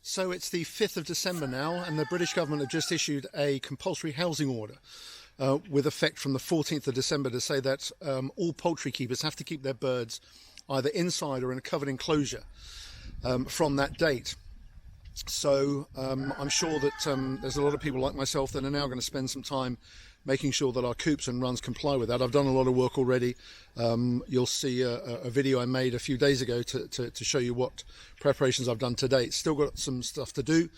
So it's the 5th of December now, and the British government have just issued a compulsory housing order with effect from the 14th of December to say that all poultry keepers have to keep their birds either inside or in a covered enclosure from that date. So I'm sure that there's a lot of people like myself that are now going to spend some time making sure that our coops and runs comply with that. I've done a lot of work already. You'll see a video I made a few days ago to show you what preparations I've done to date. Still got some stuff to do,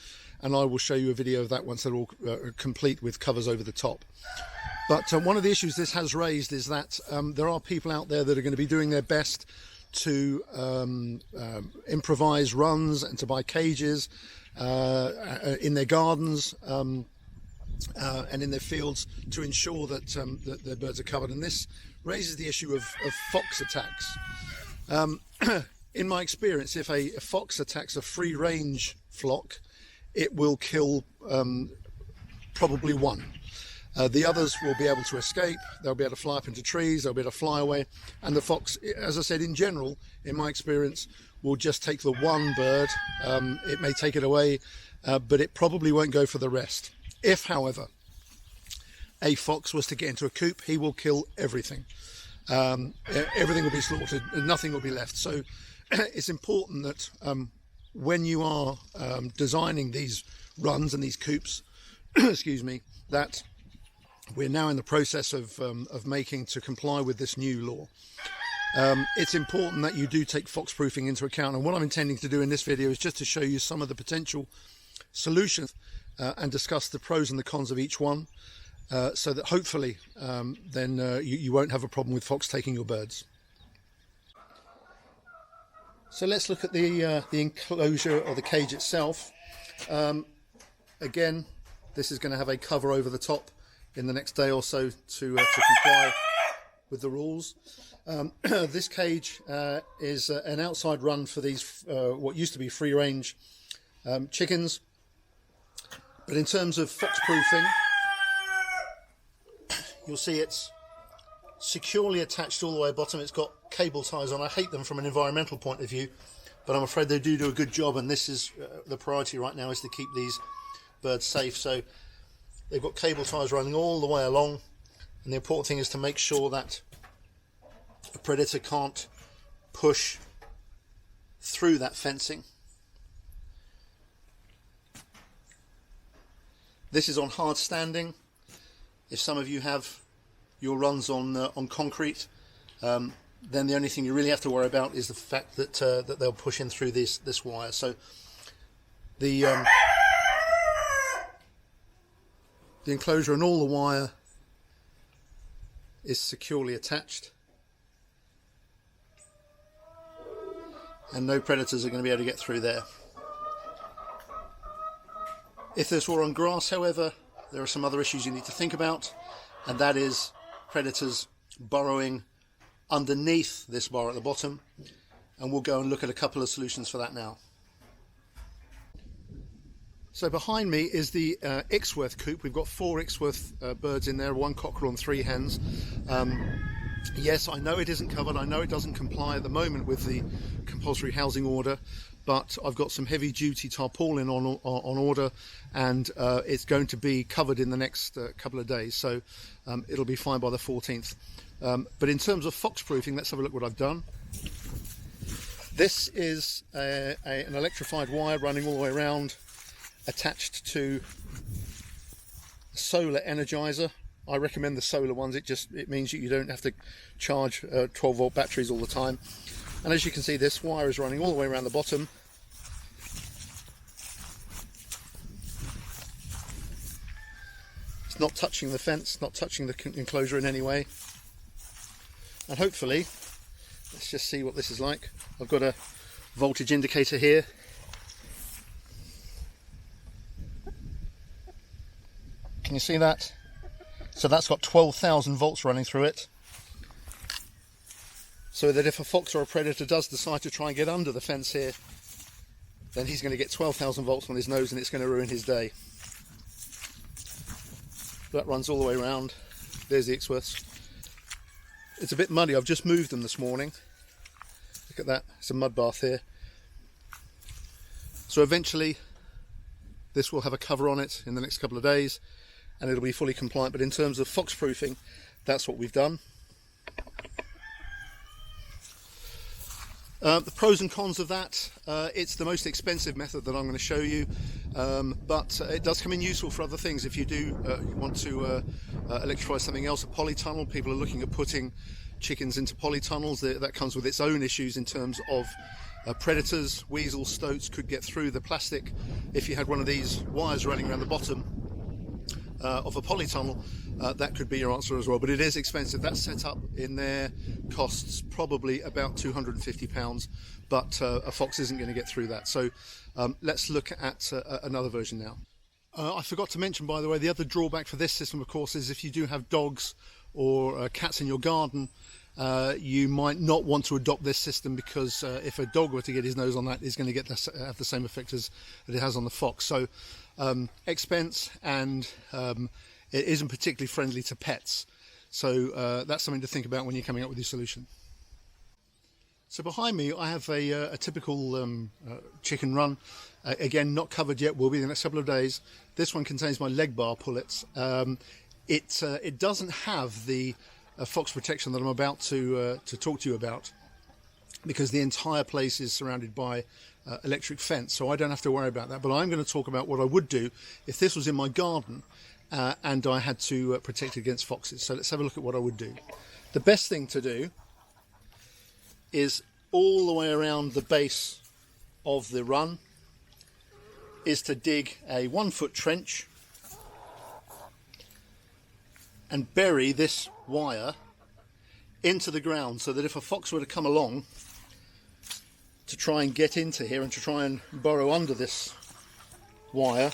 and I will show you a video of that once they're all complete with covers over the top. But one of the issues this has raised is that there are people out there that are going to be doing their best to improvise runs and to buy cages in their gardens and in their fields to ensure that, that their birds are covered. And this raises the issue of fox attacks. In my experience, if a fox attacks a free range flock, it will kill probably one. The others will be able to escape, they'll be able to fly up into trees, they'll be able to fly away, and the fox, as I said, in general, in my experience, will just take the one bird. It may take it away, but it probably won't go for the rest. If, however, a fox was to get into a coop, he will kill everything. Everything will be slaughtered and nothing will be left. So it's important that when you are designing these runs and these coops, excuse me, that we're now in the process of making to comply with this new law. It's important that you do take fox proofing into account, and what I'm intending to do in this video is just to show you some of the potential solutions and discuss the pros and the cons of each one, so that hopefully then you won't have a problem with fox taking your birds. So let's look at the enclosure or the cage itself. Again, this is going to have a cover over the top in the next day or so to comply with the rules. This cage is an outside run for these what used to be free range chickens, but in terms of fox proofing, you'll see it's securely attached all the way at the bottom. It's got cable ties on. I hate them from an environmental point of view, but I'm afraid they do a good job, and this is the priority right now, is to keep these birds safe. So they've got cable ties running all the way along, and the important thing is to make sure that a predator can't push through that fencing. This is on hard standing. If some of you have your runs on concrete, then the only thing you really have to worry about is the fact that that they'll push in through this wire. So the enclosure and all the wire is securely attached, and no predators are going to be able to get through there. If this were on grass, however, there are some other issues you need to think about, and that is predators burrowing underneath this bar at the bottom, and we'll go and look at a couple of solutions for that now. So behind me is the Ixworth coop. We've got 4 Ixworth birds in there, 1 cockerel and 3 hens. Yes, I know it isn't covered. I know it doesn't comply at the moment with the compulsory housing order, but I've got some heavy duty tarpaulin on order, and it's going to be covered in the next couple of days, so it'll be fine by the 14th. But in terms of fox proofing, let's have a look what I've done. This is an electrified wire running all the way around, attached to a solar energizer. I recommend the solar ones. It means you don't have to charge 12 volt batteries all the time. And as you can see, this wire is running all the way around the bottom. It's not touching the fence, not touching the enclosure in any way. And hopefully, let's just see what this is like. I've got a voltage indicator here. Can you see that? So that's got 12,000 volts running through it. So that if a fox or a predator does decide to try and get under the fence here, then he's going to get 12,000 volts on his nose, and it's going to ruin his day. That runs all the way around. There's the Ixworths. It's a bit muddy. I've just moved them this morning. Look at that. It's a mud bath here. So eventually This will have a cover on it in the next couple of days and it'll be fully compliant. But in terms of fox proofing, that's what we've done. The pros and cons of that, it's the most expensive method that I'm going to show you, but it does come in useful for other things. If you do want to electrify something else, a polytunnel, people are looking at putting chickens into polytunnels. That comes with its own issues in terms of predators. Weasels, stoats could get through the plastic. If you had one of these wires running around the bottom of a polytunnel, that could be your answer as well. But it is expensive. That setup in there costs probably about £250, but a fox isn't going to get through that. So let's look at another version now. I forgot to mention, by the way, the other drawback for this system, of course, is if you do have dogs or cats in your garden, you might not want to adopt this system, because if a dog were to get his nose on that, it's going to have the same effect as it has on the fox. So expense, and it isn't particularly friendly to pets. So that's something to think about when you're coming up with your solution. So behind me I have a typical chicken run. Again, not covered yet, will be in the next couple of days. This one contains my leg bar pullets. It doesn't have the fox protection that I'm about to talk to you about, because the entire place is surrounded by electric fence, so I don't have to worry about that. But I'm going to talk about what I would do if this was in my garden and I had to protect against foxes. So let's have a look at what I would do. The best thing to do is all the way around the base of the run is to dig a 1-foot trench and bury this wire into the ground, so that if a fox were to come along to try and get into here and to try and burrow under this wire,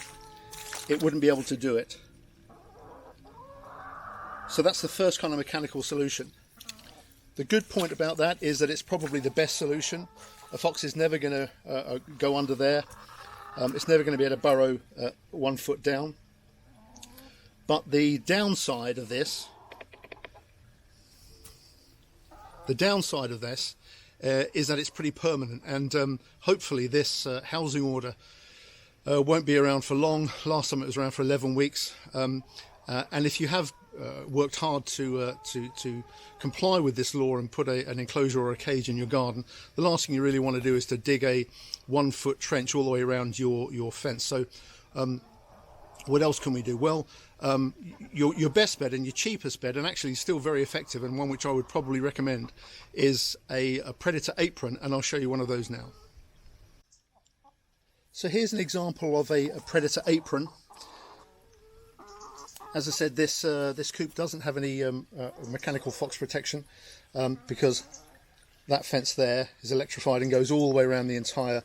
it wouldn't be able to do it. So that's the first kind of mechanical solution. The good point about that is that it's probably the best solution. A fox is never going to go under there. It's never going to be able to burrow 1 foot down. But the downside of this is that it's pretty permanent, and hopefully this housing order won't be around for long. Last time it was around for 11 weeks. And if you have worked hard to comply with this law and put an enclosure or a cage in your garden, the last thing you really want to do is to dig a 1-foot trench all the way around your fence. So what else can we do? Well, your best bet and your cheapest bet, and actually still very effective, and one which I would probably recommend, is a predator apron, and I'll show you one of those now. So here's an example of a predator apron. As I said, this coop doesn't have any mechanical fox protection, because that fence there is electrified and goes all the way around the entire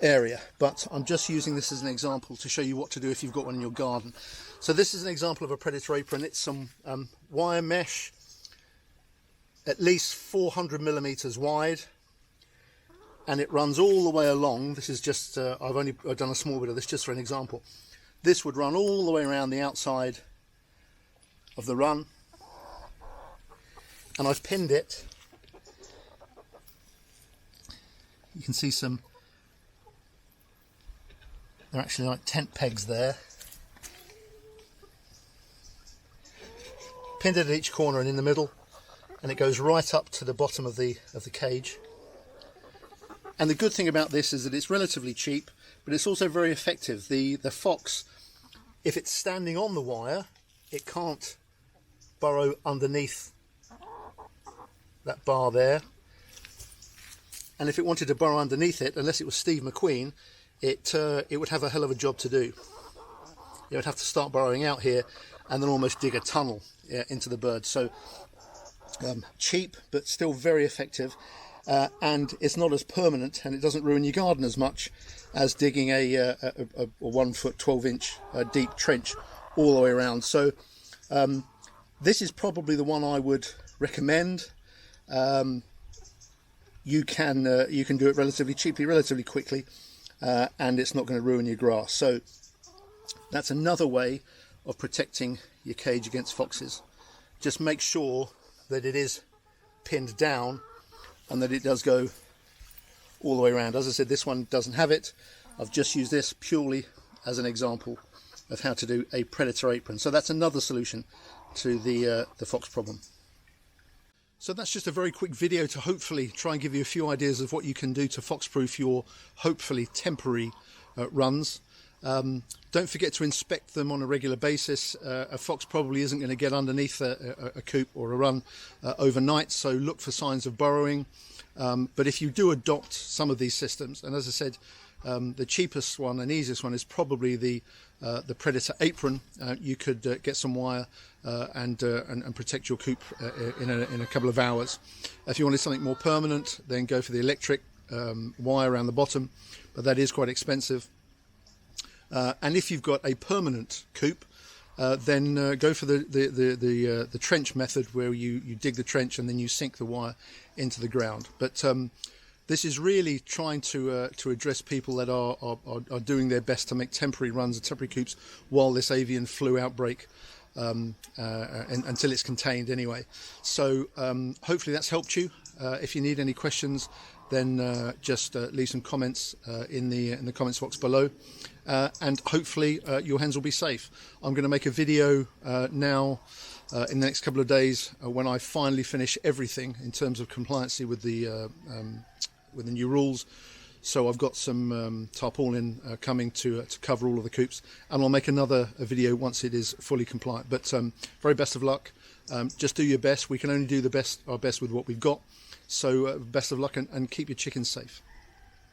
area. But I'm just using this as an example to show you what to do if you've got one in your garden. So this is an example of a predator apron. It's some wire mesh, at least 400 millimeters wide, and it runs all the way along. This is just I've done a small bit of this just for an example. This would run all the way around the outside of the run, and I've pinned it. You can see they're actually like tent pegs there. Pinned it at each corner and in the middle, and it goes right up to the bottom of the cage. And the good thing about this is that it's relatively cheap, but it's also very effective. The fox, if it's standing on the wire, it can't burrow underneath that bar there. And if it wanted to burrow underneath it, unless it was Steve McQueen, it would have a hell of a job to do. It would have to start burrowing out here and then almost dig a tunnel into the bird. So cheap, but still very effective. And it's not as permanent, and it doesn't ruin your garden as much as digging a 1 foot 12-inch deep trench all the way around. So this is probably the one I would recommend. You can do it relatively cheaply, relatively quickly, and it's not going to ruin your grass. So that's another way of protecting your cage against foxes. Just make sure that it is pinned down and that it does go all the way around. As I said, this one doesn't have it, I've just used this purely as an example of how to do a predator apron. So that's another solution to the fox problem. So that's just a very quick video to hopefully try and give you a few ideas of what you can do to fox-proof your hopefully temporary runs. Don't forget to inspect them on a regular basis. A fox probably isn't going to get underneath a coop or a run overnight, so look for signs of burrowing. But if you do adopt some of these systems, and as I said, the cheapest one and easiest one is probably the predator apron. You could get some wire and protect your coop in a couple of hours. If you wanted something more permanent, then go for the electric wire around the bottom, but that is quite expensive. And if you've got a permanent coop, then go for the trench method, where you dig the trench and then you sink the wire into the ground. But this is really trying to address people that are doing their best to make temporary runs and temporary coops while this avian flu outbreak, until it's contained anyway. So hopefully that's helped you. If you need any questions, then just leave some comments in the comments box below, and hopefully your hens will be safe. I'm going to make a video now in the next couple of days when I finally finish everything in terms of compliancy with the new rules. So I've got some tarpaulin coming to cover all of the coops, and I'll make another video once it is fully compliant. But very best of luck. Just do your best. We can only do our best with what we've got. So best of luck, and keep your chickens safe.